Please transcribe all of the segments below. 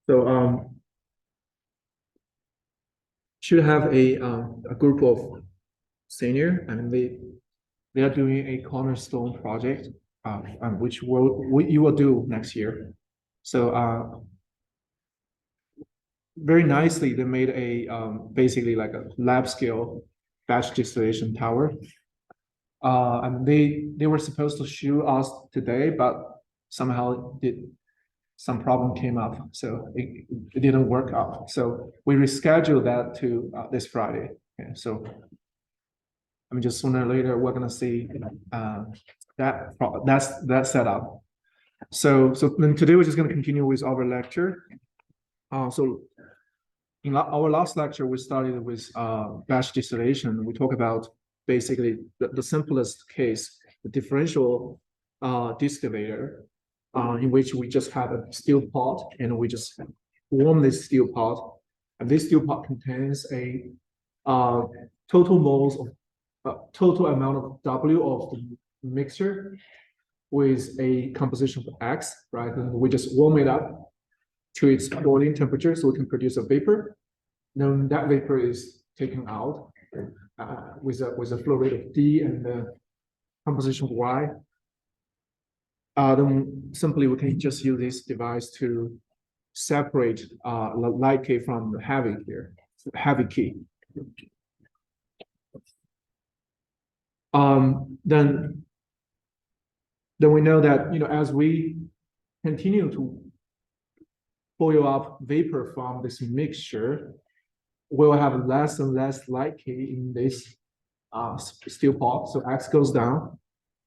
So should have a group of senior, and they are doing a cornerstone project, which you will do next year. So very nicely, they made a basically like a lab scale batch distillation tower. And they were supposed to show us today, but somehow some problem came up, so it didn't work out. So we rescheduled that to this Friday. Okay, so I mean, just sooner or later we're gonna see that setup. So then today we're just gonna continue with our lecture. So in our last lecture, we started with batch distillation. We talk about basically the simplest case, the differential distillator, in which we just have a steel pot and we just warm this steel pot. And this steel pot contains a total moles of total amount of W of the mixture with a composition of X, right? And we just warm it up to its boiling temperature so we can produce a vapor. Then that vapor is taken out with a flow rate of D and the composition of Y. Then simply we can just use this device to separate light K from the heavy here, heavy K. Then we know that as we continue to boil up vapor from this mixture, we'll have less and less light K in this steel pot. So X goes down,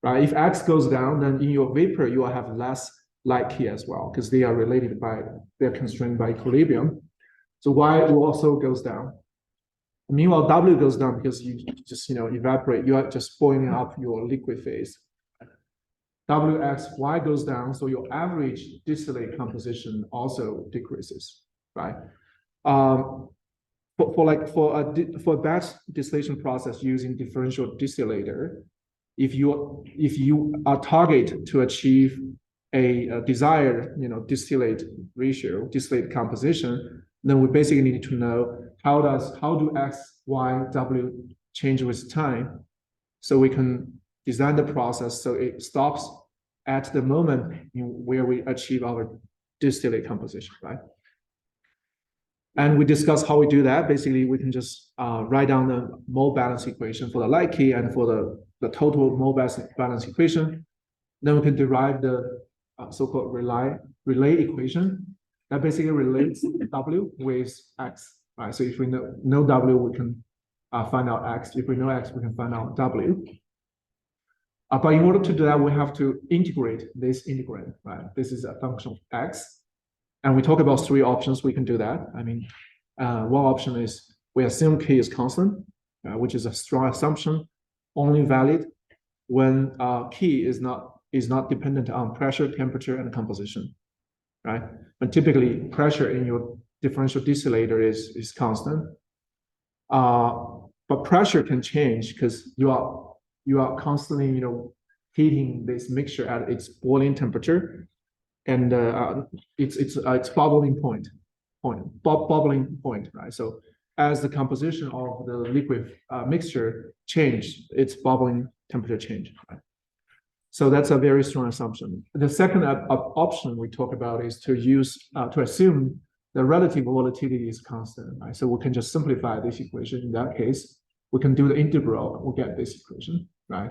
right? If X goes down, then in your vapor, you will have less light K as well, because they're constrained by equilibrium. So Y will also goes down. Meanwhile, W goes down because you just evaporate. You are just boiling up your liquid phase. WXY goes down, so your average distillate composition also decreases, right? For a batch distillation process using differential distillator, if you are target to achieve a desired distillate ratio, distillate composition, then we basically need to know how do X, Y, W change with time, so we can design the process so it stops at the moment where we achieve our distillate composition, right? And we discuss how we do that. Basically, we can just write down the mole balance equation for the light K and for the total mole balance equation. Then we can derive the so-called relay equation that basically relates W with X, right? So if we know W, we can find out X. If we know X, we can find out W. But in order to do that, we have to integrate this integrand, right? This is a function of X. And we talk about three options we can do that. I mean, one option is we assume K is constant, which is a strong assumption, only valid when K is not dependent on pressure, temperature, and composition, right? But typically, pressure in your differential distillator is constant. But pressure can change because you are constantly heating this mixture at its boiling temperature, and it's bubbling point, right? So as the composition of the liquid mixture change, its bubbling temperature change, right? So that's a very strong assumption. The second option we talk about is to assume the relative volatility is constant, right? So we can just simplify this equation. In that case, we can do the integral, we'll get this equation, right?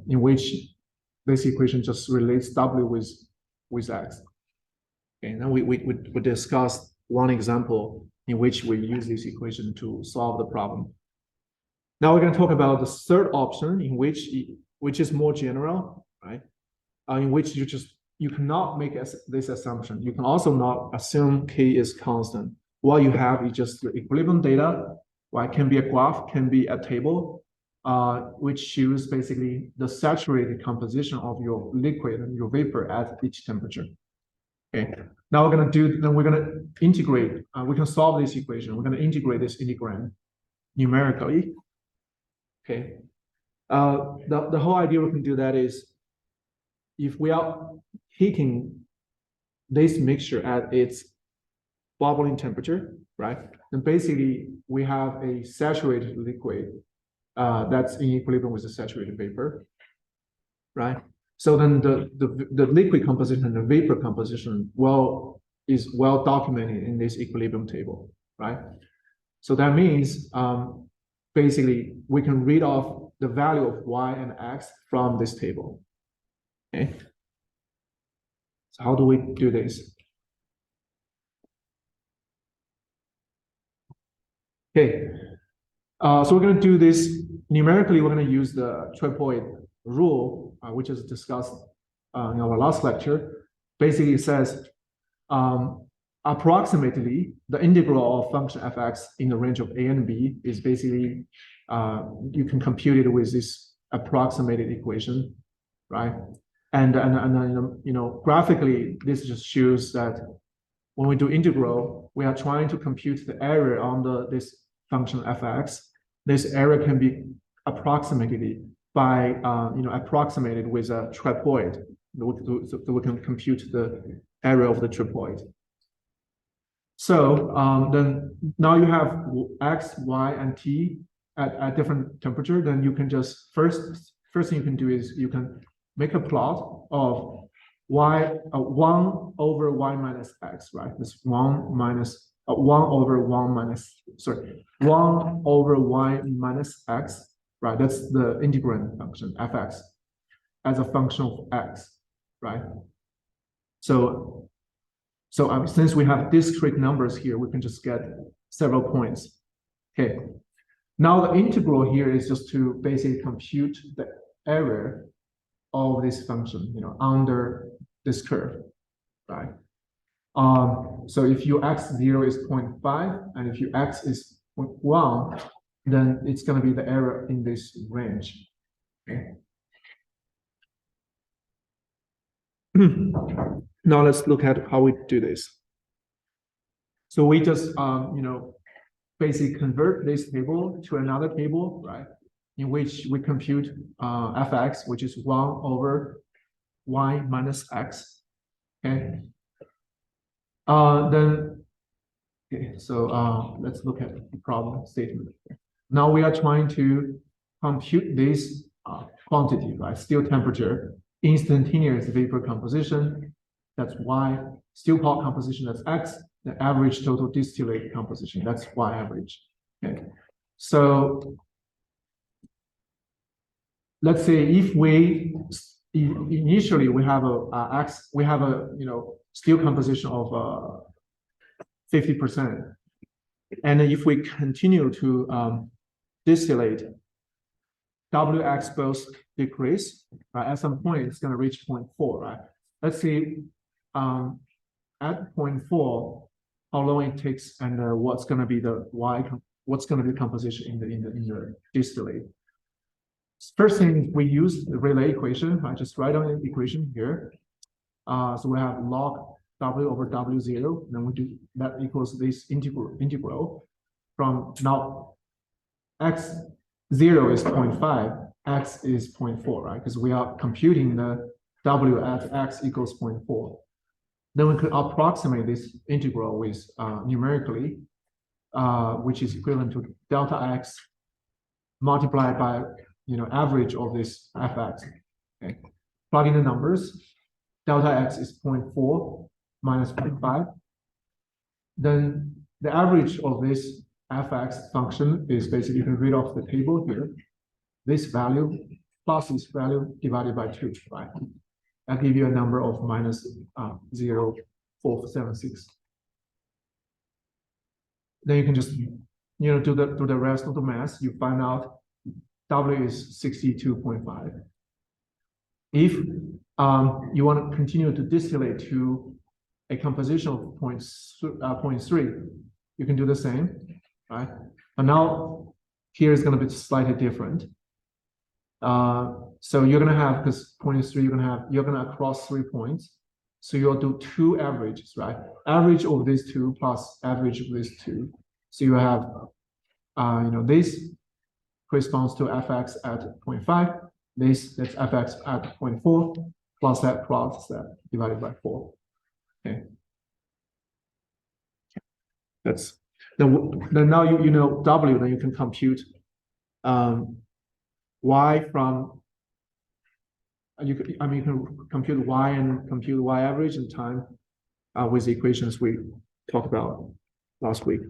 In which this equation just relates W with X. Okay, and then we discussed one example in which we use this equation to solve the problem. Now we're going to talk about the third option, in which is more general, right? In which you cannot make this assumption. You can also not assume K is constant. What you have is just your equilibrium data, right? Can be a graph, can be a table, which shows basically the saturated composition of your liquid and your vapor at each temperature. Okay. Now we're gonna integrate. We can solve this equation. We're gonna integrate this integrand numerically. Okay. The whole idea we can do that is, if we are heating this mixture at its bubbling temperature, right? And basically we have a saturated liquid that's in equilibrium with the saturated vapor, right? So then the liquid composition and the vapor composition is well documented in this equilibrium table, right? So that means basically we can read off the value of y and x from this table. Okay. So how do we do this? Okay. So we're going to do this numerically. We're going to use the triploid rule, which is discussed in our last lecture. Basically, it says approximately the integral of function fx in the range of a and b is basically you can compute it with this approximated equation, right? And graphically, this just shows that when we do integral, we are trying to compute the area on this function fx. This area can be approximated by approximated with a triploid. So we can compute the area of the triploid. So then now you have x, y, and t at different temperature. Then you can just first thing you can do is you can make a plot of y 1 over y minus x, right? This 1 over y minus x, right? That's the integrand function fx as a function of x, right? So since we have discrete numbers here, we can just get several points. Okay. Now the integral here is just to basically compute the area of this function, under this curve, right? So if your x0 is 0.5 and if your x is 0.1, then it's going to be the area in this range. Okay. Now let's look at how we do this. So we just basically convert this table to another table, right? In which we compute fx, which is 1 over y minus x. Okay. So let's look at the problem statement. Now we are trying to compute this quantity, right? Still temperature, instantaneous vapor composition, that's y, still part composition, that's x, the average total distillate composition, that's y average. Okay. So let's say if we initially we have a still composition of 50%, and if we continue to distillate, Wx both decrease, right? At some point it's going to reach 0.4, right? Let's see at 0.4 how long it takes and what's going to be the composition in the distillate. First thing, we use the Rayleigh equation. I just write down the equation here. So we have log W over W0, then we do that equals this integral from now x0 is 0.5, x is 0.4, right? Because we are computing the W at x equals 0.4. Then we could approximate this integral with numerically, which is equivalent to delta x multiplied by average of this fx. Okay, plug in the numbers. Delta x is 0.4 minus 0.5. Then the average of this fx function is basically, you can read off the table here, this value plus this value divided by 2, right? I'll give you a number of minus 0.476. Then you can just do the rest of the math. You find out W is 62.5. If you want to continue to distillate to a composition of 0.3, you can do the same, right? But now here is going to be slightly different. So you're going to have, because 0.3, you're going to cross 3 points. So you'll do 2 averages, right? Average of these 2 plus average of these 2. So you have, this corresponds to fx at 0.5. That's fx at 0.4 plus that divided by 4. Okay. That's then now you know W, then you can compute Y from you can compute Y and compute Y average and time with the equations we talked about last week.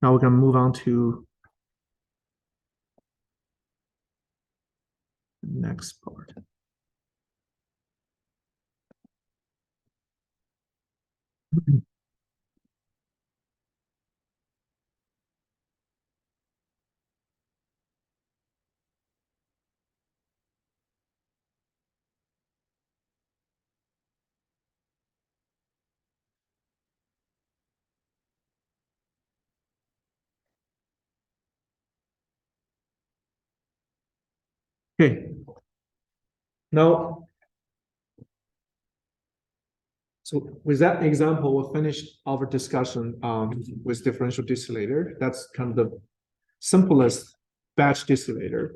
Now we're gonna move on to the next part. Okay. Now, so with that example, we'll finish our discussion with differential distillator. That's kind of the simplest batch distillator.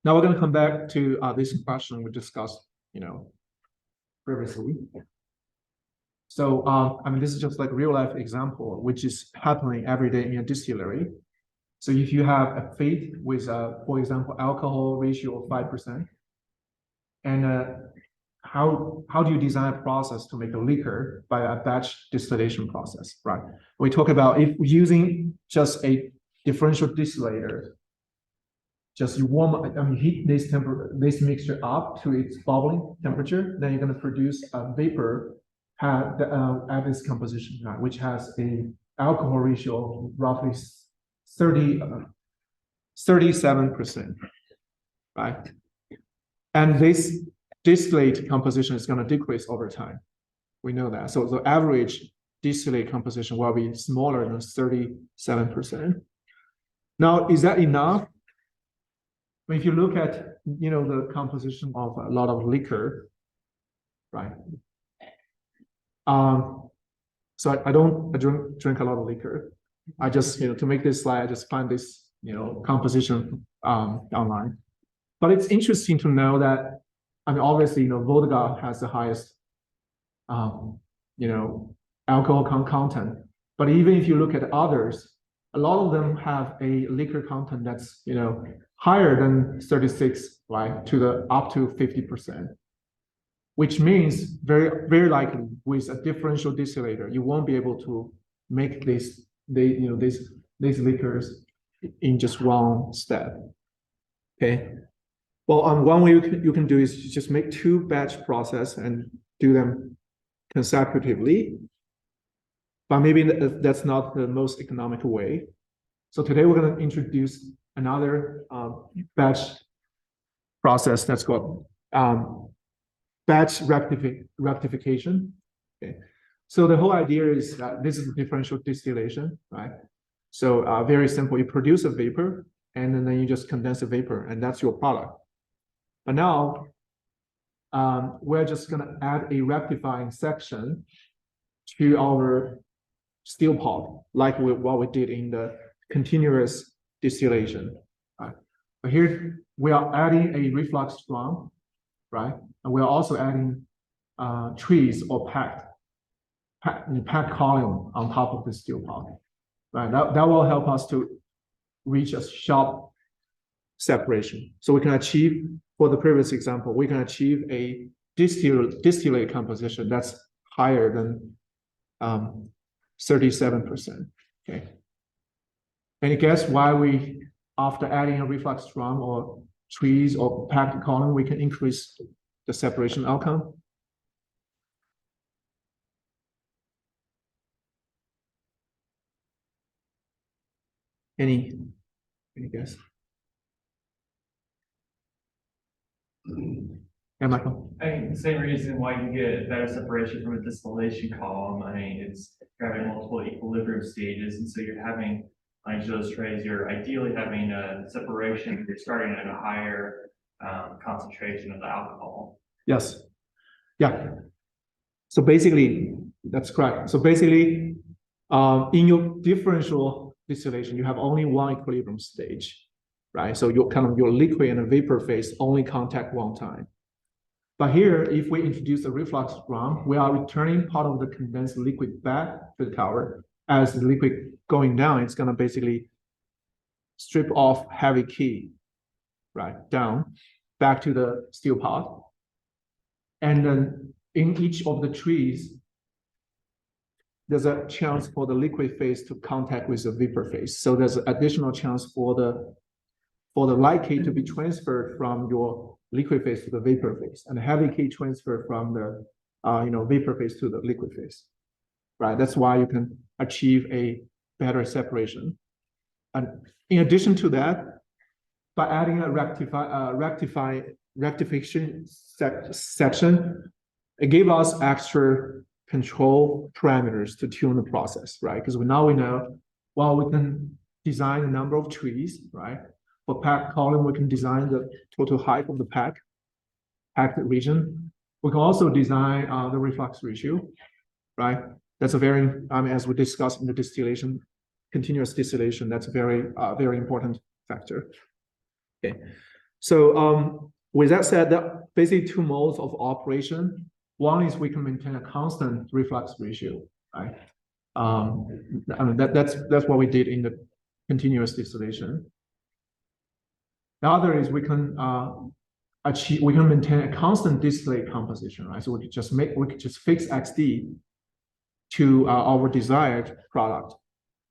Now we're going to come back to this question we discussed, previously. So, this is just like a real life example, which is happening every day in a distillery. So if you have a feed with, for example, alcohol ratio of 5%, and how do you design a process to make a liquor by a batch distillation process, right? We talk about if using just a differential distillator, just you heat this mixture up to its bubbling temperature, then you're going to produce a vapor at this composition, right, which has a alcohol ratio of roughly 37%, right? And this distillate composition is going to decrease over time. We know that. So the average distillate composition will be smaller than 37%. Now, is that enough? If you look at, the composition of a lot of liquor, right? So I don't drink a lot of liquor. I just, to make this slide, I just find this, composition online. But it's interesting to know that, obviously, vodka has the highest, alcohol content. But even if you look at others, a lot of them have a liquor content that's, higher than 36, right, up to 50%, which means very, very likely with a differential distillator, you won't be able to make these liquors in just one step. Okay. Well, one way you can do is just make two batch process and do them consecutively, but maybe that's not the most economical way. So today we're going to introduce another batch process that's called batch rectification. Okay. So the whole idea is that this is differential distillation, right? So very simple. You produce a vapor, and then you just condense the vapor, and that's your product. But now we're just going to add a rectifying section to our still pot, like what we did in the continuous distillation. Right? But here we are adding a reflux drum, right? And we are also adding trees or packed column on top of the still pot, right? That will help us to reach a sharp separation. So we can achieve, for the previous example, we can achieve a distillate composition that's higher than 37%. Okay. Any guess why we, after adding a reflux drum or trees or packed column, we can increase the separation outcome? Any guess? Yeah, Michael. The same reason why you get better separation from a distillation column. It's you're having multiple equilibrium stages, and so you're having, like those trays, you're ideally having a separation. You're starting at a higher concentration of the alcohol. Yes. Yeah. So basically, that's correct. So basically, in your differential distillation, you have only one equilibrium stage, right? So your liquid and vapor phase only contact one time. But here, if we introduce a reflux drum, we are returning part of the condensed liquid back to the tower. As the liquid going down, it's gonna basically strip off heavy key, right, down, back to the steel pot. And then in each of the trees, there's a chance for the liquid phase to contact with the vapor phase. So there's an additional chance for the light key to be transferred from your liquid phase to the vapor phase, and the heavy key transfer from the vapor phase to the liquid phase. Right. That's why you can achieve a better separation. And in addition to that, by adding a rectification section, it gave us extra control parameters to tune the process, right? Because we know, well, we can design a number of trees, right? For pack column, we can design the total height of the packed region. We can also design the reflux ratio, right? That's a very, as we discussed in the distillation, continuous distillation, that's a very, very important factor. Okay, so with that said, that basically two modes of operation. One is we can maintain a constant reflux ratio, right? That's what we did in the continuous distillation. The other is we can maintain a constant distillate composition, right? So we could just fix XD to our desired product,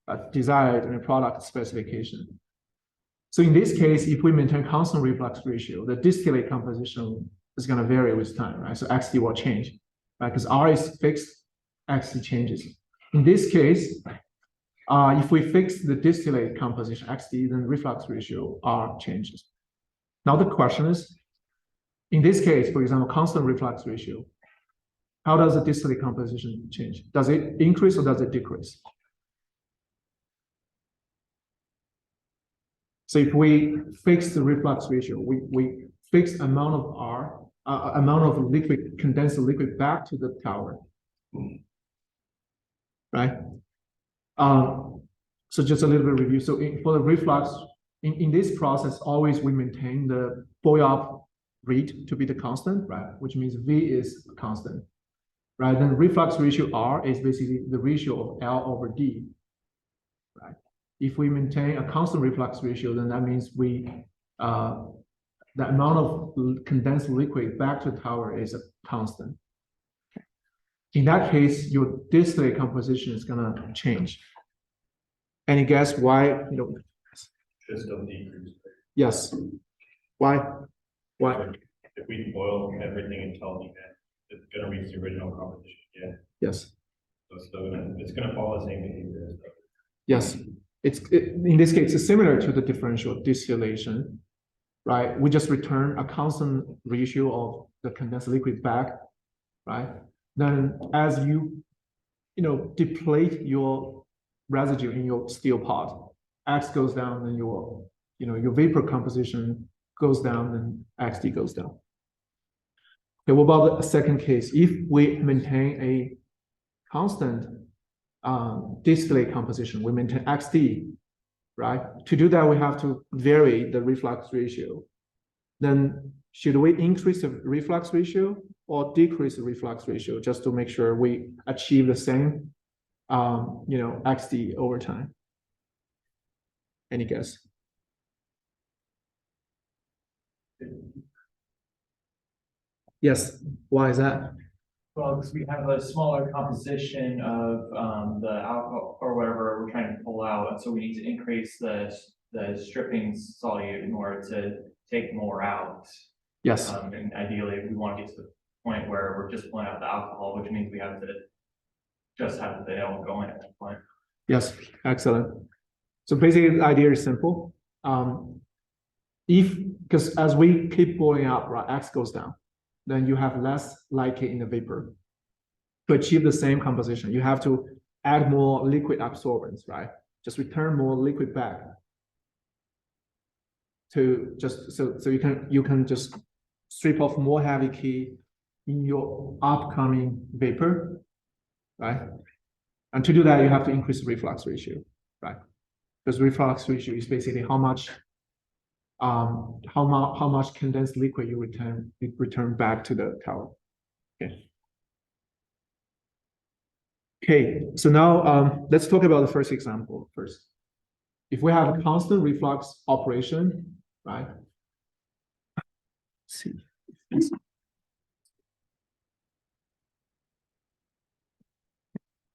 product specification. So in this case, if we maintain constant reflux ratio, the distillate composition is going to vary with time, right? So XD will change, right? Because R is fixed, XD changes. In this case, if we fix the distillate composition XD, then reflux ratio R changes. Now the question is, in this case, for example, constant reflux ratio, how does the distillate composition change? Does it increase or does it decrease? So if we fix the reflux ratio, we fix amount of R, amount of liquid, condensed liquid back to the tower, right? So just a little bit of review. So for the reflux, in this process, always we maintain the boil-up rate to be the constant, right? Which means V is constant, right? Then reflux ratio R is basically the ratio of L over D, right? If we maintain a constant reflux ratio, then that means the amount of condensed liquid back to the tower is a constant. In that case, your distillate composition is gonna change. Any guess why? Just don't decrease. Yes. Why? Why? If we boil everything until the end, it's gonna reach the original composition again. Yes. So it's gonna follow the same behavior as the. Yes. In this case, it's similar to the differential distillation, right? We just return a constant ratio of the condensed liquid back, right? Then as you deplete your residue in your steel pot, X goes down, and your vapor composition goes down, and XD goes down. Okay, what about the second case? If we maintain a constant distillate composition, we maintain XD, right? To do that, we have to vary the reflux ratio. Then should we increase the reflux ratio or decrease the reflux ratio just to make sure we achieve the same, XD over time? Any guess? Yes. Why is that? Well, because we have a smaller composition of the alcohol or whatever we're trying to pull out, and so we need to increase the stripping solute in order to take more out. Yes. And ideally, we want to get to the point where we're just pulling out the alcohol, which means we have to just have the ale going at that point. Yes. Excellent. So basically, the idea is simple. Because as we keep boiling up, right, X goes down, then you have less light in the vapor. To achieve the same composition, you have to add more liquid absorbance, right? Just return more liquid back to just so you can just strip off more heavy key in your upcoming vapor, right? And to do that, you have to increase the reflux ratio, right? Because reflux ratio is basically how much how much condensed liquid you return back to the tower. Okay. Okay, so now let's talk about the first example first. If we have a constant reflux operation, right? Let's see.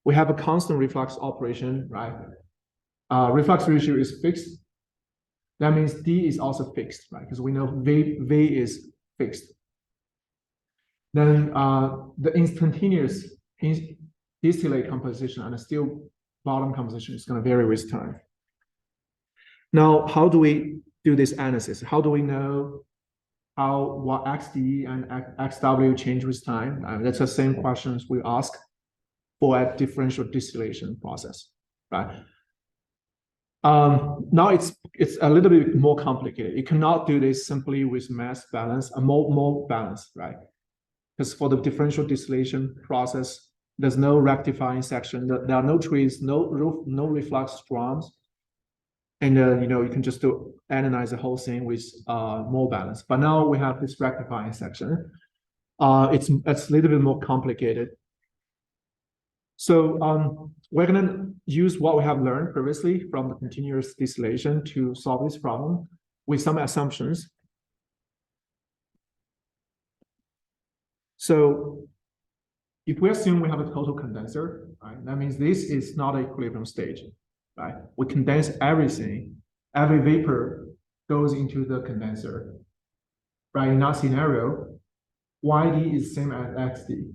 We have a constant reflux operation, right? Reflux ratio is fixed. That means D is also fixed, right? Because we know V is fixed. Then the instantaneous distillate composition and the still bottom composition is going to vary with time. Now, how do we do this analysis? How do we know what XD and XW change with time? That's the same questions we ask for a differential distillation process, right? Now it's a little bit more complicated. You cannot do this simply with mass balance, a mole balance, right? Because for the differential distillation process, there's no rectifying section. There are no trees, no reflux drums, and you can just analyze the whole thing with mole balance. But now we have this rectifying section. It's a little bit more complicated. So we're going to use what we have learned previously from the continuous distillation to solve this problem with some assumptions. So if we assume we have a total condenser, right, that means this is not an equilibrium stage, right? We condense everything, every vapor goes into the condenser, right? In that scenario, YD is same as XD,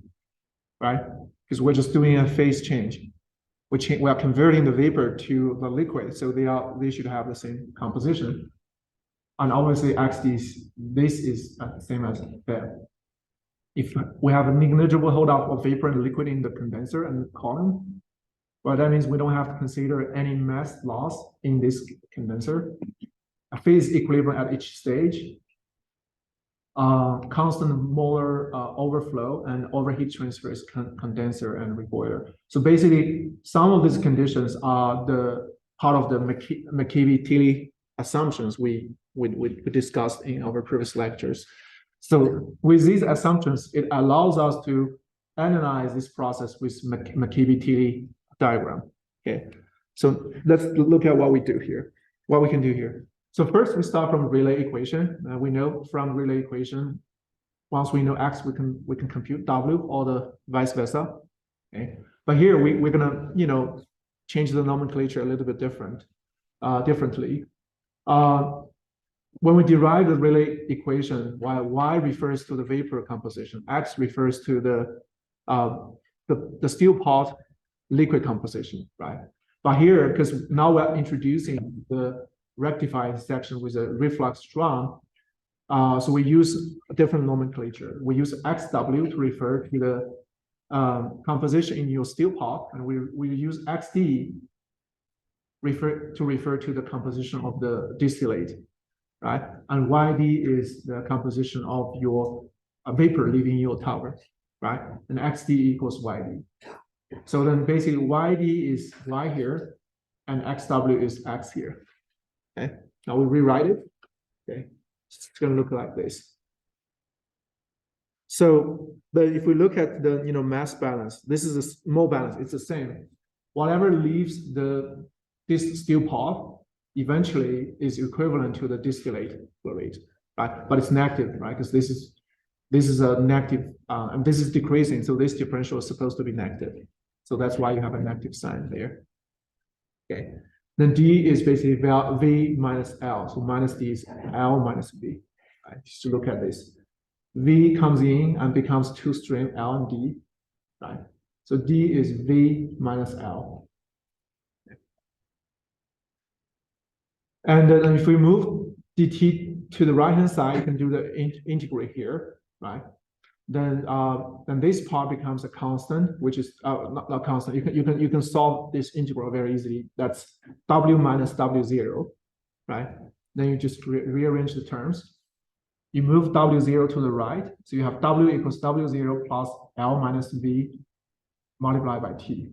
right? Because we're just doing a phase change. We are converting the vapor to the liquid, so they should have the same composition. And obviously, this is the same as that. If we have a negligible holdout of vapor and liquid in the condenser and column, well, that means we don't have to consider any mass loss in this condenser. A phase equilibrium at each stage, constant molar overflow and overheat transfers condenser and reboiler. So basically, some of these conditions are the part of the McKeevy-Tilly assumptions we discussed in our previous lectures. So with these assumptions, it allows us to analyze this process with McKeevy-Tilly diagram. Okay, so let's look at what we do here, what we can do here. So first, we start from Rayleigh equation. We know from Rayleigh equation, once we know X, we can compute W or the vice versa. Okay, but here we're gonna change the nomenclature a little bit differently. When we derive the Rayleigh equation, while Y refers to the vapor composition, X refers to the still pot liquid composition, right? But here, because now we're introducing the rectifying section with a reflux drum, so we use a different nomenclature. We use XW to refer to the composition in your still pot, and we use XD to refer to the composition of the distillate, right? And YD is the composition of your vapor leaving your tower, right? And XD equals YD. So then basically YD is Y here, and XW is X here. Okay, now we rewrite it. Okay, it's going to look like this. So, but if we look at the mass balance, this is a mole balance. It's the same. Whatever leaves this still pot eventually is equivalent to the distillate flow rate, right? But it's negative, right? Because this is a negative, and this is decreasing. So this differential is supposed to be negative. So that's why you have a negative sign there. Okay. Then D is basically V minus L. So minus D is L minus V. Right? Just to look at this. V comes in and becomes two stream L and D. Right? So D is V minus L. And then if we move dt to the right-hand side, you can do the integral here, right? Then this part becomes a constant, which is not constant. You can solve this integral very easily. That's W minus W0, right? Then you just rearrange the terms. You move W0 to the right, so you have W equals W0 plus L minus V multiplied by T,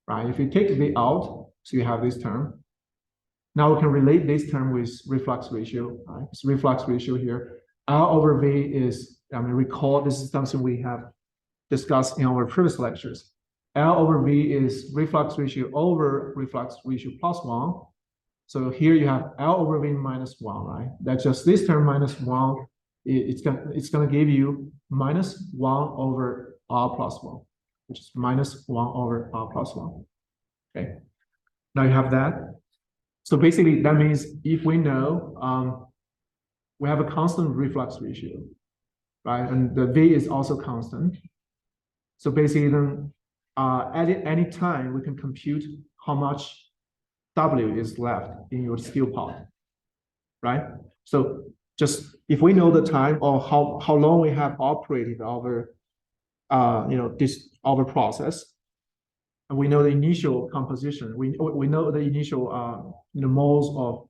right? If you take V out, so you have this term. Now we can relate this term with reflux ratio. Right? It's reflux ratio here. R over V is, recall this is something we have discussed in our previous lectures. L over V is reflux ratio over reflux ratio plus 1. So here you have L over V minus 1, right? That's just this term minus 1. It's gonna give you minus 1 over R plus 1, which is minus 1 over R plus 1. Okay. Now you have that. So basically that means if we know we have a constant reflux ratio, right? And the V is also constant. So basically then at any time we can compute how much W is left in your still pot, right? So just if we know the time or how long we have operated our our process, and we know the initial composition, we know the initial moles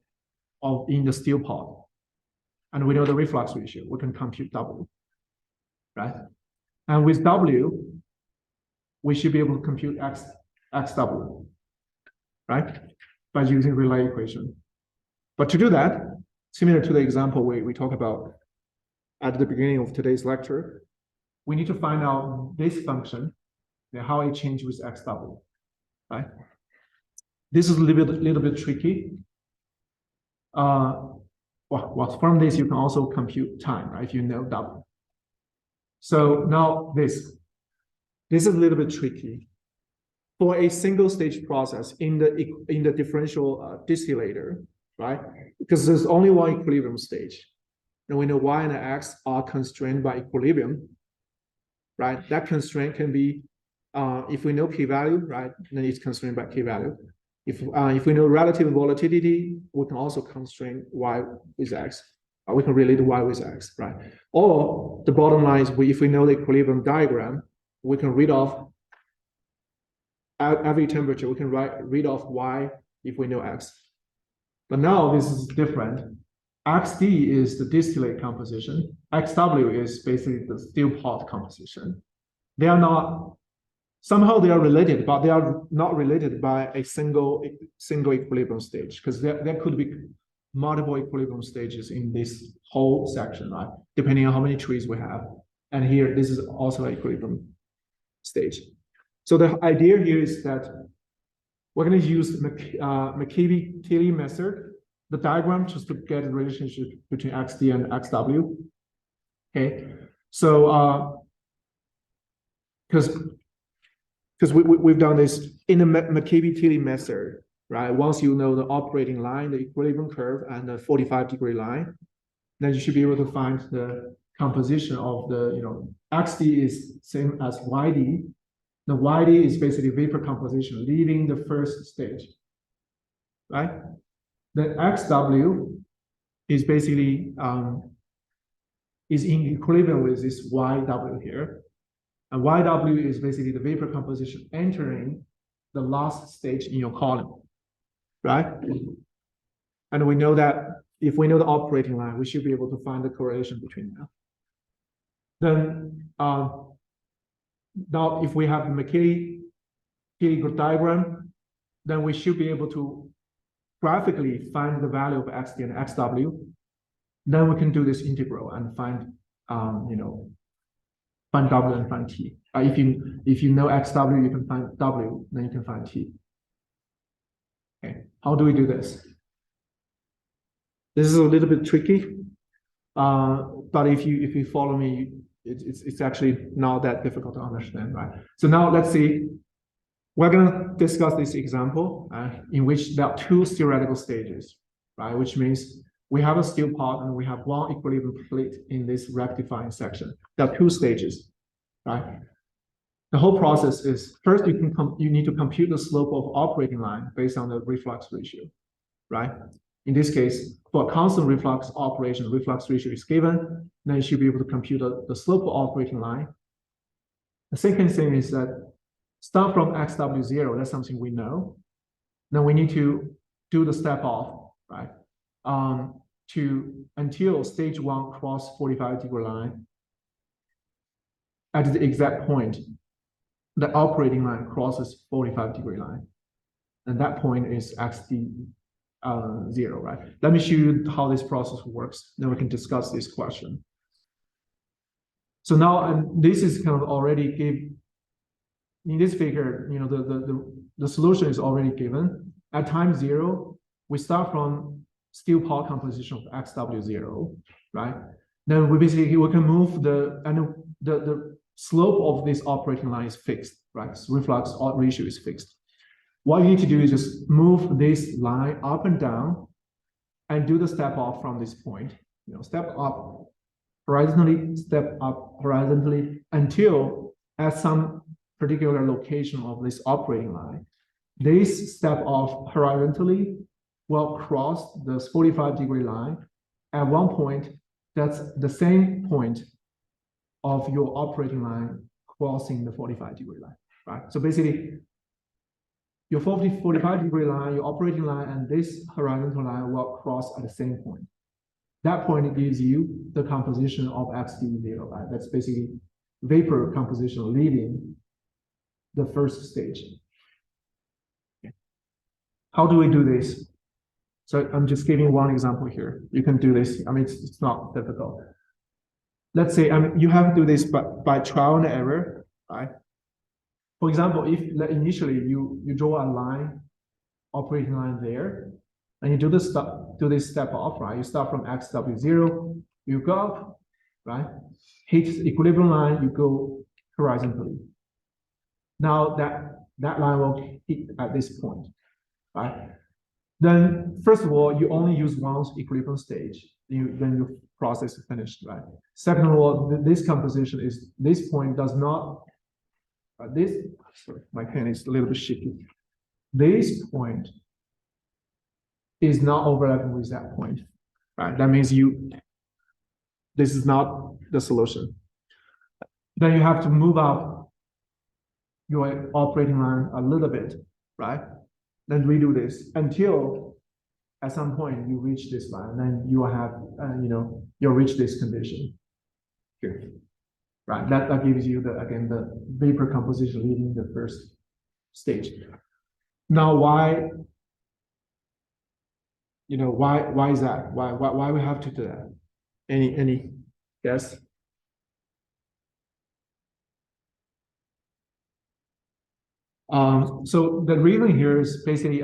of in the still pot, and we know the reflux ratio, we can compute W, right? And with W, we should be able to compute XW, right? By using Rayleigh equation. But to do that, similar to the example we talked about at the beginning of today's lecture, we need to find out this function and how it changes with XW, right? This is a little bit tricky. Well, from this, you can also compute time, right? If you know W. So now this is a little bit tricky. For a single stage process in the differential distillator, right? Because there's only one equilibrium stage. And we know Y and X are constrained by equilibrium, right? That constraint can be, if we know p-value, right? Then it's constrained by p-value. If we know relative volatility, we can also constrain Y with X. We can relate Y with X, right? Or the bottom line is if we know the equilibrium diagram, we can read off at every temperature, we can read off Y if we know X. But now this is different. XD is the distillate composition. XW is basically the still pot composition. They are not, somehow they are related, but they are not related by a single equilibrium stage, because there could be multiple equilibrium stages in this whole section, right? Depending on how many trees we have. And here, this is also an equilibrium stage. So the idea here is that we're going to use McCavey-Thiele method, the diagram, just to get a relationship between XD and XW. Okay, so because we've done this in the McCavey-Thiele method, right? Once you know the operating line, the equilibrium curve, and the 45-degree line, then you should be able to find the composition of the, XD is same as YD. The YD is basically vapor composition, leaving the first stage, right? The XW is basically is in equilibrium with this YW here. And YW is basically the vapor composition entering the last stage in your column, right? And we know that if we know the operating line, we should be able to find the correlation between them. Then now, if we have the McCavey diagram, then we should be able to graphically find the value of XD and XW. Then we can do this integral and find, find W and find T. If you know XW, you can find W, then you can find T. Okay, how do we do this? This is a little bit tricky, but if you follow me, it's actually not that difficult to understand, right? So now let's see, we're gonna discuss this example in which there are two theoretical stages, right? Which means we have a still pot and we have one equilibrium plate in this rectifying section. There are two stages, right? The whole process is, first you need to compute the slope of operating line based on the reflux ratio, right? In this case, for a constant reflux operation, reflux ratio is given, then you should be able to compute the slope of operating line. The second thing is that start from XW0, that's something we know. Then we need to do the step off, right? Until stage 1 cross 45-degree line. At the exact point, the operating line crosses 45-degree line. And that point is XD, zero, right? Let me show you how this process works, then we can discuss this question. So now, and this is kind of already in this figure, you know, the solution is already given. At time zero, we start from still part composition of XW0, right? Then we can move the slope of this operating line is fixed, right? So reflux ratio is fixed. What you need to do is just move this line up and down and do the step off from this point. You know, step up horizontally, step up horizontally until at some particular location of this operating line, this step off horizontally will cross the 45-degree line. At one point, that's the same point of your operating line crossing the 45-degree line, right? So basically, your 45-degree line, your operating line, and this horizontal line will cross at the same point. That point gives you the composition of XD0, right? That's basically vapor composition leaving the first stage. Okay. How do we do this? So I'm just giving one example here. You can do this. I mean, it's not difficult. Let's say you have to do this by trial and error, right? For example, if initially you draw a line, operating line there, and you do this step off, right? You start from XW0, you go up, right? Hit equilibrium line, you go horizontally. Now that line will hit at this point, right? Then first of all, you only use one equilibrium stage. Then your process is finished, right? Second of all, this composition is this point does not. Sorry, my pen is a little bit shaky. This point is not overlapping with that point, right? That means this is not the solution. Then you have to move up your operating line a little bit, right? Then redo this until at some point you reach this line, then you will have, you'll reach this condition here, right? That gives you again the vapor composition leaving the first stage. Now, why is that? Why we have to do that? Any guess? So the reason here is basically,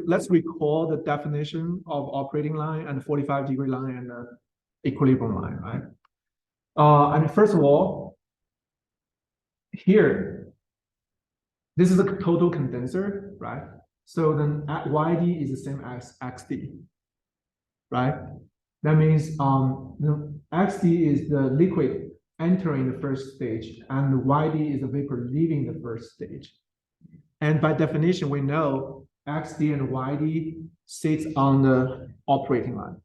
let's recall the definition of operating line and 45-degree line and the equilibrium line, right? First of all, here, this is a total condenser, right? So then YD is the same as XD, right? That means XD is the liquid entering the first stage, and YD is the vapor leaving the first stage. And by definition, we know XD and YD sits on the operating line,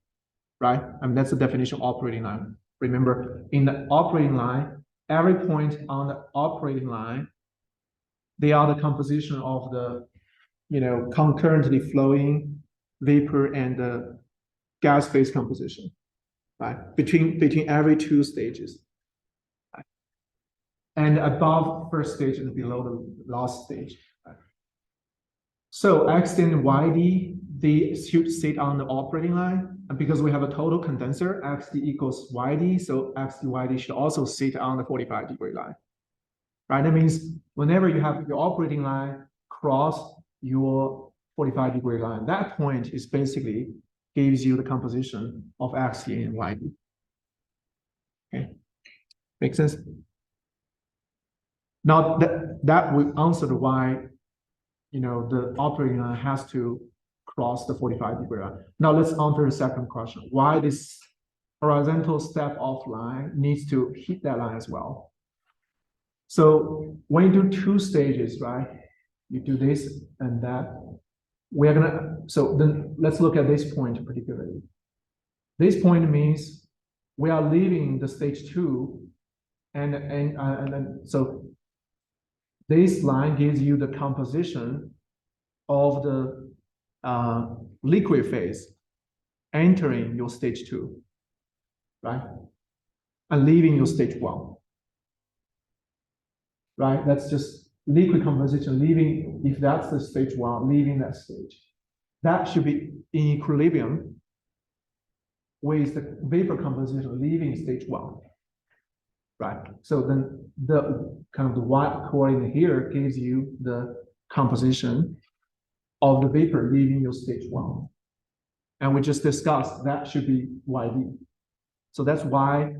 right? That's the definition of operating line. Remember, in the operating line, every point on the operating line, they are the composition of the, concurrently flowing vapor and the gas phase composition, right? Between every two stages. Right? And above first stage and below the last stage. So XD and YD, they should sit on the operating line. And because we have a total condenser, XD equals YD, so XD, YD should also sit on the 45-degree line. Right? That means whenever you have your operating line cross your 45-degree line, that point is basically gives you the composition of XD and YD. Okay. Make sense? Now that we answered why the operating line has to cross the 45-degree line. Now let's answer the second question. Why this horizontal step off line needs to hit that line as well? So when you do two stages, right? You do this and that. So then let's look at this point particularly. This point means we are leaving the stage 2 and so this line gives you the composition of the liquid phase entering your stage 2, right? And leaving your stage 1, right? That's just liquid composition leaving, if that's the stage 1, leaving that stage. that should be in equilibrium with the vapor composition leaving stage one. Right, so then the kind of the white coordinate here gives you the composition of the vapor leaving your stage one. And we just discussed that should be YD. So that's why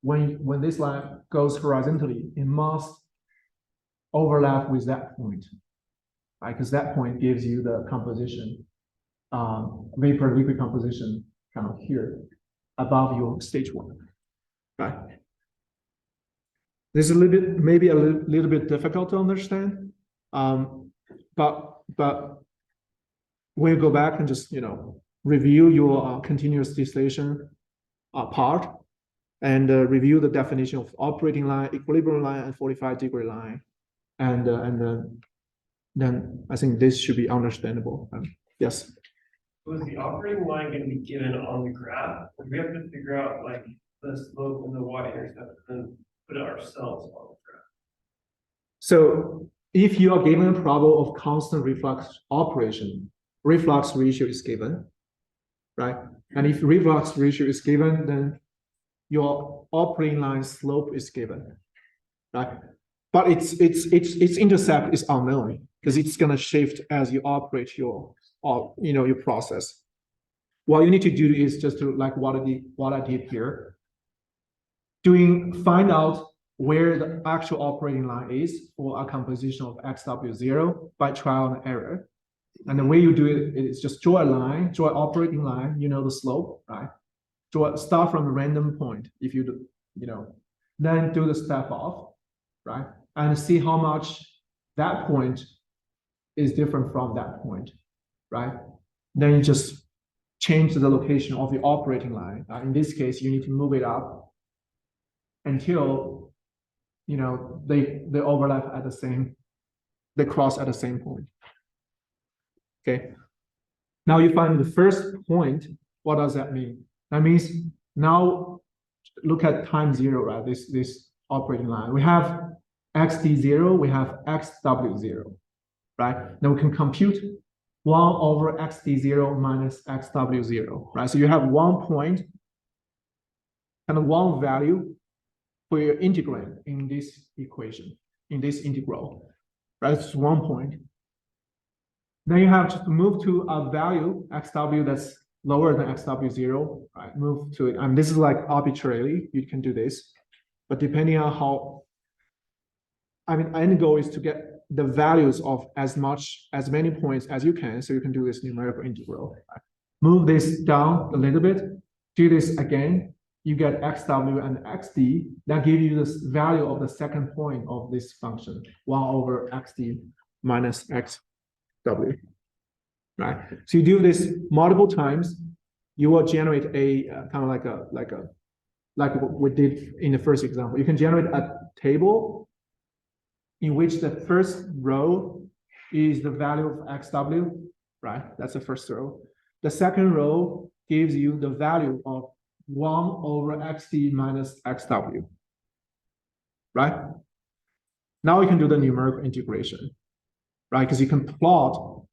when this line goes horizontally, it must overlap with that point, right? Because that point gives you the composition, vapor liquid composition kind of here above your stage one, right? This is a little bit, maybe a little bit difficult to understand, but we'll go back and just, review your continuous distillation part and review the definition of operating line, equilibrium line, and 45-degree line. And then I think this should be understandable. Yes. Was the operating line going to be given on the graph? Or do we have to figure out like the slope and the y-intercept and put it ourselves on the graph? So if you are given a problem of constant reflux operation, reflux ratio is given, right? And if reflux ratio is given, then your operating line slope is given, right? But its intercept is unknown because it's gonna shift as you operate your process. What you need to do is just to like what I did here, find out where the actual operating line is for a composition of XW0 by trial and error. And the way you do it is just draw a line, draw an operating line, the slope, right? Start from a random point if you do, then do the step off, right? And see how much that point is different from that point, right? Then you just change the location of the operating line. In this case, you need to move it up until they overlap at they cross at the same point. Okay. Now you find the first point. What does that mean? That means now look at time zero, right? This operating line. We have XD0, we have XW0, right? Then we can compute 1 over XD0 minus XW0, right? So you have one point and one value for your integrand in this equation, in this integral, right? It's 1 point. Then you have to move to a value, XW, that's lower than XW0, right? Move to it. And this is like arbitrarily, you can do this. But depending on end goal is to get the values of as many points as you can, so you can do this numerical integral. Right? Move this down a little bit, do this again, you get XW and XD, that give you this value of the second point of this function, 1 over XD minus XW, right? So you do this multiple times, you will generate a kind of like what we did in the first example. You can generate a table in which the first row is the value of XW, right? That's the first row. The second row gives you the value of 1 over XD minus XW, right? Now you can do the numerical integration, right? Because you can plot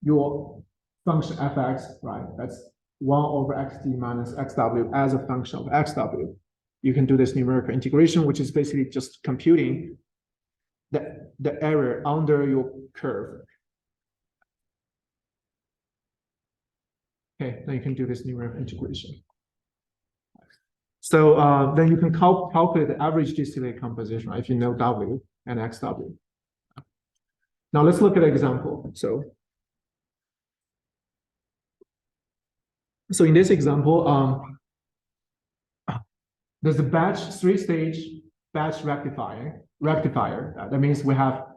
your function fx, right? That's 1 over XD minus XW as a function of XW. You can do this numerical integration, which is basically just computing the error under your curve. Okay, then you can do this numerical integration. So then you can calculate the average distillate composition, right, if you know W and XW. Now let's look at an example. So in this example, there's a three-stage batch rectifier. That means we have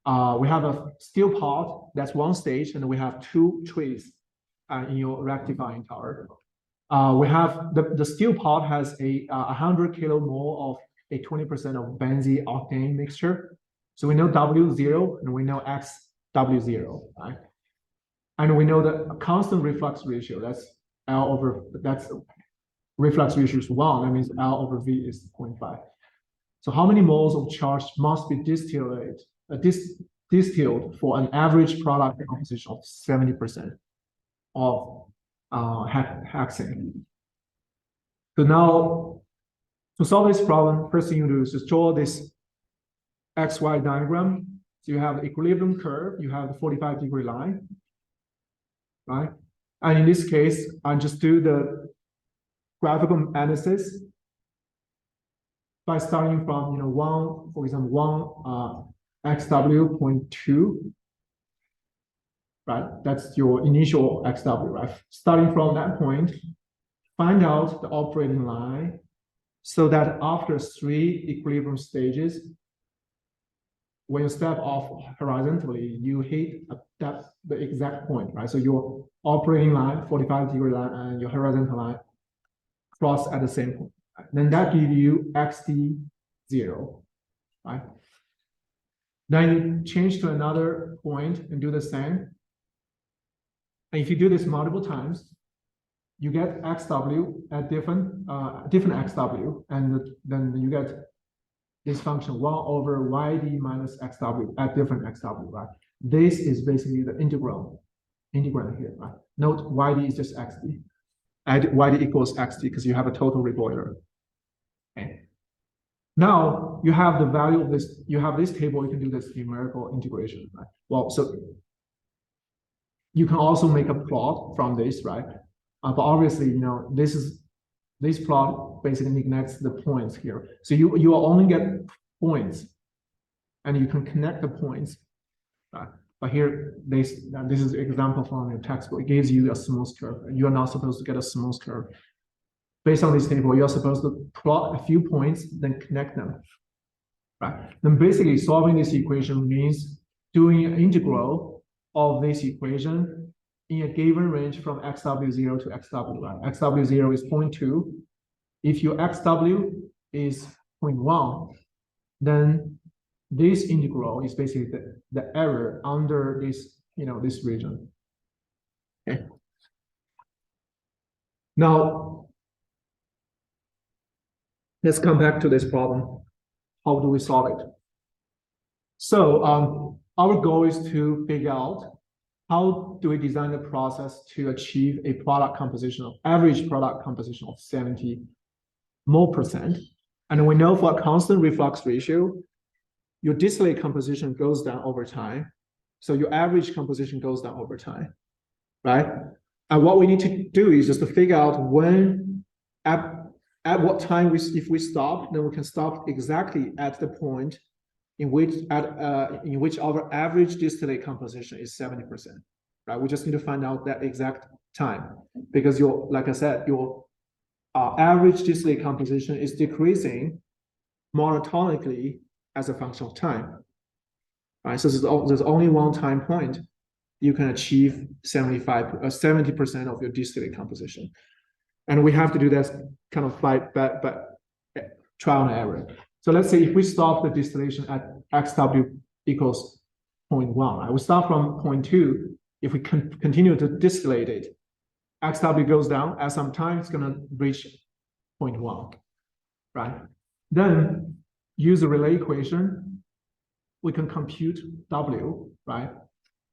a steel pot, that's one stage, and we have 2 trays in your rectifying tower. We have the steel pot has a 100 kilomole of a 20% of benzene octane mixture. So we know W0 and we know XW0, right? And we know the constant reflux ratio, that's reflux ratio is 1, that means L over V is 0.5. So how many moles of charge must be distilled for an average product composition of 70% of hexane. So now, to solve this problem, first thing you do is just draw this XY diagram. So you have the equilibrium curve, you have the 45-degree line, right? And in this case, I just do the graphical analysis by starting from, for example, 1 XW 0.2, right? That's your initial XW, right? Starting from that point, find out the operating line so that after 3 equilibrium stages, when you step off horizontally, you hit the exact point, right? So your operating line, 45-degree line, and your horizontal line cross at the same point. Right? Then that gives you XD0, right? Then you change to another point and do the same. And if you do this multiple times, you get XW at different XW, and then you get this function 1 over YD minus XW at different XW, right? This is basically the integrand here, right? Note YD is just XD. Add YD equals XD because you have a total reboiler. Okay. Now you have the value of this, you have this table, you can do this numerical integration, right? Well, so you can also make a plot from this, right? But obviously, this plot basically neglects the points here. So you will only get points, and you can connect the points. Right? But here, this is an example from your textbook. It gives you a smooth curve. You are not supposed to get a smooth curve. Based on this table, you are supposed to plot a few points, then connect them. Right? Then basically, solving this equation means doing an integral of this equation in a given range from XW0 to XW, right? XW0 is 0.2. If your XW is 0.1, then this integral is basically the error under this, this region. Okay. Now, let's come back to this problem. How do we solve it? So our goal is to figure out how do we design the process to achieve a average product composition of 70 mole percent. And we know for a constant reflux ratio, your distillate composition goes down over time. So your average composition goes down over time, right? And what we need to do is just to figure out when, at what time if we stop, then we can stop exactly at the point in which our average distillate composition is 70%, right? We just need to find out that exact time because like I said, your average distillate composition is decreasing monotonically as a function of time, right? So there's only one time point you can achieve 70% of your distillate composition, and we have to do that kind of by trial and error. So let's say if we stop the distillation at XW equals 0.1, right? We start from 0.2. If we continue to distillate it, XW goes down. At some time, it's going to reach 0.1, right? Then use the Rayleigh equation. We can compute W, right?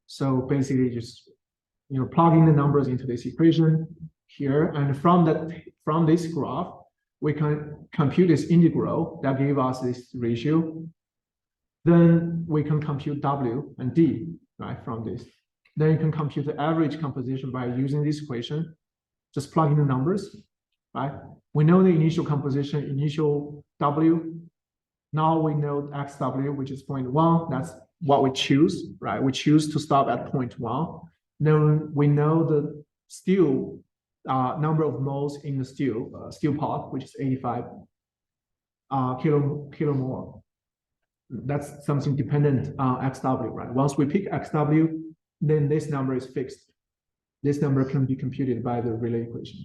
So basically just, plug in the numbers into this equation here. And from this graph, we can compute this integral that gave us this ratio. Then we can compute W and D, right, from this. Then you can compute the average composition by using this equation. Just plug in the numbers, right? We know the initial composition, initial W. Now we know XW, which is 0.1. That's what we choose, right? We choose to stop at 0.1. Then we know the still number of moles in the still pot, which is 85 kilomole. That's something dependent on XW, right? Once we pick XW, then this number is fixed. This number can be computed by the Rayleigh equation.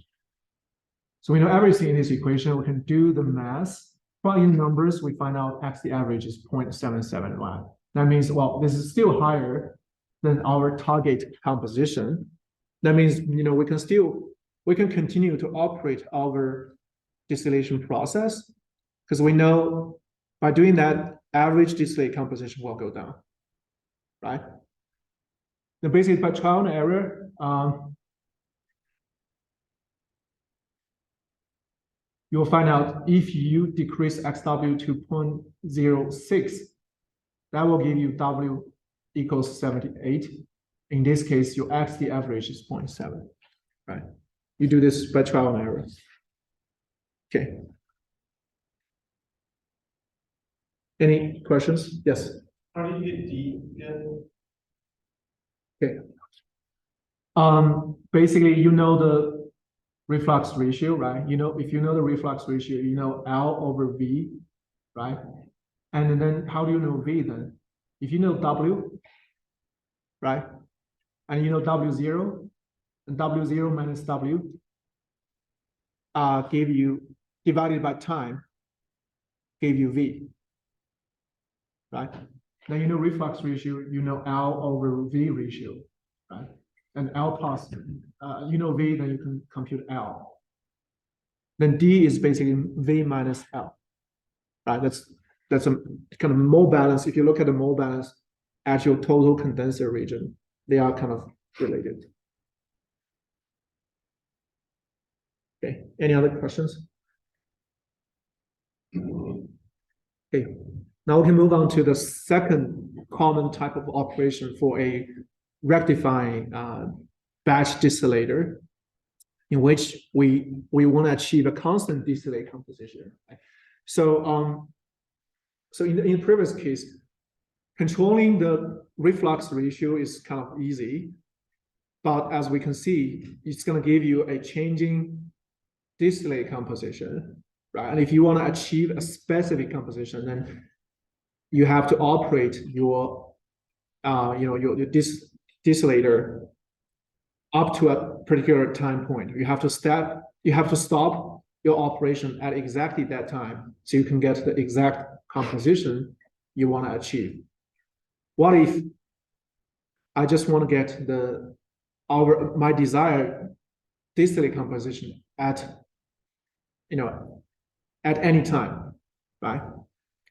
So we know everything in this equation. We can do the math. Plug in numbers, we find out the average is 0.771. That means, well, this is still higher than our target composition. That means, we can continue to operate our distillation process because we know by doing that, average distillate composition will go down. right? Then basically by trial and error, you'll find out if you decrease XW to 0.06, that will give you W equals 78. In this case, your XD average is 0.7, right? You do this by trial and error. Okay. Any questions? Yes. How do you get D again? Basically, you know the reflux ratio, right? You know, if you know the reflux ratio, you know L over V, right? And then how do you know V then? If you know W, right? And you know W0, and W0 minus W give you, divided by time, gave you V, right? Then you know reflux ratio, you know L over V ratio, right? And L plus, you know V, then you can compute L. Then D is basically V minus L, right? That's a kind of mole balance. If you look at the mole balance at your total condenser region, they are kind of related. Okay, any other questions? Okay, now we can move on to the second common type of operation for a rectifying batch distillator, in which we want to achieve a constant distillate composition. Right? So in the previous case, controlling the reflux ratio is kind of easy, but as we can see, it's going to give you a changing distillate composition, right? And if you want to achieve a specific composition, then you have to operate your your distillator up to a particular time point. You have to stop your operation at exactly that time, so you can get the exact composition you want to achieve. What if I just want to get my desired distillate composition at any time, right?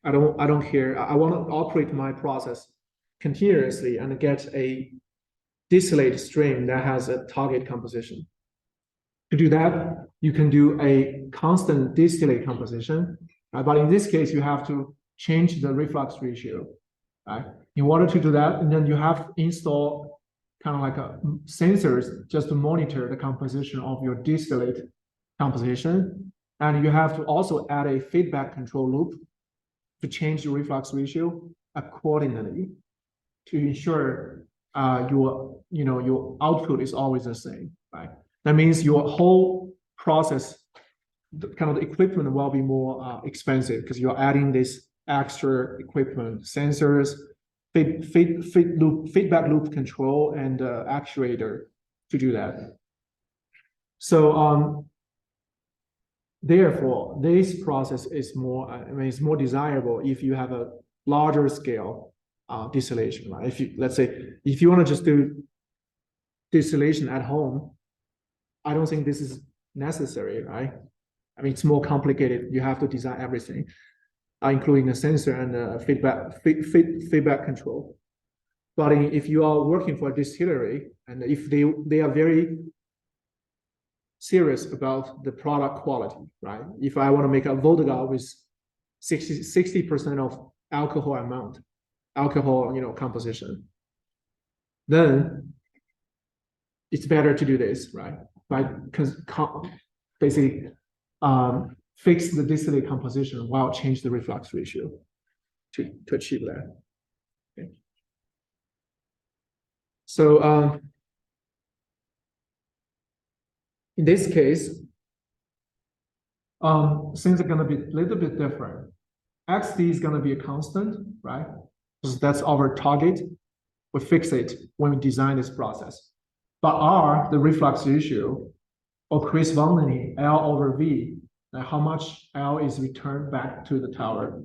I don't care. I want to operate my process continuously and get a distillate stream that has a target composition. To do that, you can do a constant distillate composition, right? But in this case, you have to change the reflux ratio, right? In order to do that, and then you have to install kind of like sensors just to monitor the composition of your distillate composition. And you have to also add a feedback control loop to change the reflux ratio accordingly to ensure your output is always the same, right? That means your whole process, kind of the equipment will be more expensive because you're adding this extra equipment, sensors, feedback loop control, and actuator to do that. So therefore, this process is it's more desirable if you have a larger scale distillation, right? Let's say if you want to just do distillation at home, I don't think this is necessary, right? I mean, it's more complicated. You have to design everything, including the sensor and the feedback control. But if you are working for a distillery, and if they are very serious about the product quality, right? If I want to make a vodka with 60% of alcohol composition, then it's better to do this, right? Basically fix the distillate composition while change the reflux ratio to achieve that. Okay. So in this case, things are going to be a little bit different. XD is going to be a constant, right? Because that's our target. We fix it when we design this process. But R, the reflux ratio, or Chris Vonney, L over V, how much L is returned back to the tower,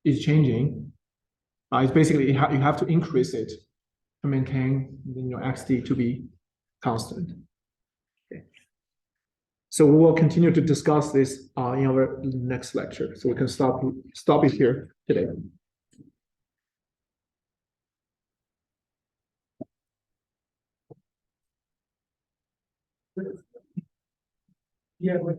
is changing. It's basically, you have to increase it to maintain your XD to be constant. Okay. So we will continue to discuss this in our next lecture. So we can stop it here today. Yeah, but